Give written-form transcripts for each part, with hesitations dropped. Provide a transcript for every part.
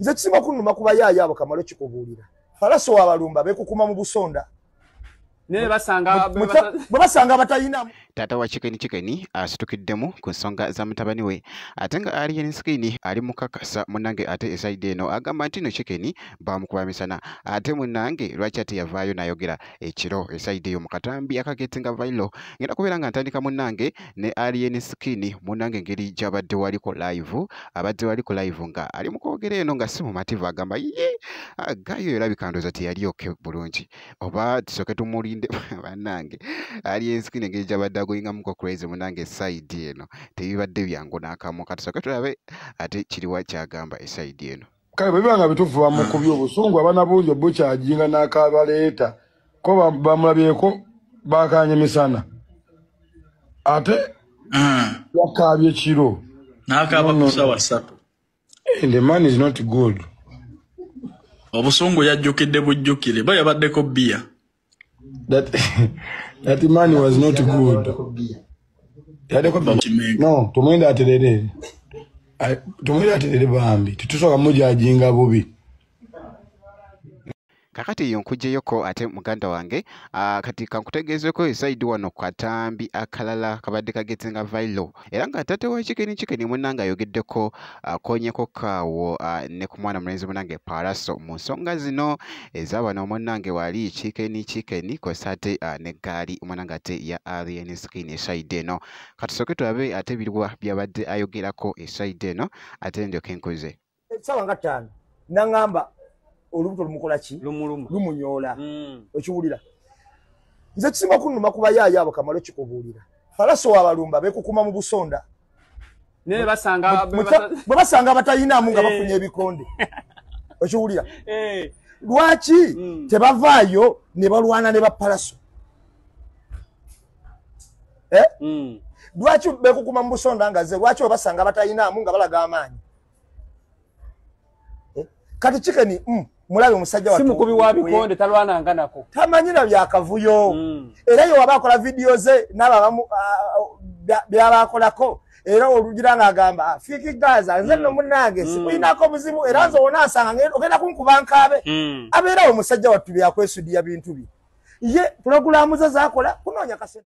nze kisinga kunnuma kuba yaayo abo Kamalo kikubuulira falaso w'abalumba beekukuma mu busonda ne basanga batalina Tata wa Chicken asitukiddemu ku nsonga za mutabani we ate nga Alien Skin ali mukakasa munange ate esaide eno agamba nti no Chicken bamukuba misana ate munange lwaki ate yavaayo nayogera ekiro esaide eyo mu katambi akagetinga vailo ngenda kubeera nga ntandika munange ne Alien Skin munange ngeri gy'abadde waliko live nga ali mu kwogera eno nga si mumativu agamba ye gayo erabika ndooza teyali oke bulungi oba tusoke tumulinde bannange Alien Skin engeri gy'abadde agoyinga muko crazy munange side eno tebibadde byangu n'akamu katusoke tulabe ate kiriwa kyagamba eside eno kale bwe bibanga bituufu bamukubye obusungu abana bungi obukyajinga n'akabaleeta ko bamulabyeko bakanye misana ate yakaabye kiro n'akaaba ku ssaawa 3 the man is not good obusungu yajjukidde bujjukire ba yabaddeko bia that man was not good no tumwenda aterere bambi tutusoka mujajinga bubi kakati yonkujeyoko ate muganda wange kati kankutegeezeko esaidi wano katambi akalala kabadde kagetinga vailo era nga tate wa Chicken munanga ayogeddeko akonyeko kaawo ne ku mwana mulenzi munange Paraso mu nsonga zino ez'abano munange wali Chicken kosate ne gaali munanga ate ya Alien Skin esaidi eno katusoke tulabe ate birwa byabadde ayogerako esaidi eno ate ndyoke nkuze sawa nga 5 nangamba olubuto lumukola ki lumunyola okiwulira nze kisinga kunnuma kuba yaayo abo Kamalo kikubuulira falaso w'abalumba beekukuma mu busonda ne basanga batalinamu nga bafunye ebikonde okiwulira lwaki tebavaayo ne balwana ne bapalaso lwaki beekukuma mu busonda nga ze lwaki obasanga batalinamu nga balaga amaanyi kati Chicken mulabe omusajja watu simukubi wa bikonde talwana nganako tamanyira byakavuyo era yo wabakola video ze n'abamu byabakolako era olugira ngagamba fiki gaza nze no munange sikuinako buzibu era nzo onasanga ogenda kunkubankabe abeera omusajja watu byakwesudia bintu bi ye programu ze zakola kunonya kase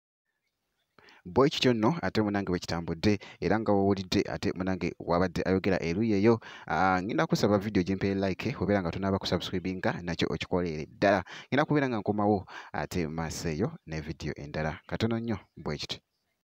boy kichono ate munange wekitambudde era nga wawulidde ate munange wabadde ayogera eruyeyo ngenda kusaba video jempe like obeera nga tonaba kusubscribinga nakyo okikolere ddala ngenda kubeera nga nkomawo ate maaseyo ne video endala katono nnyo boy kiti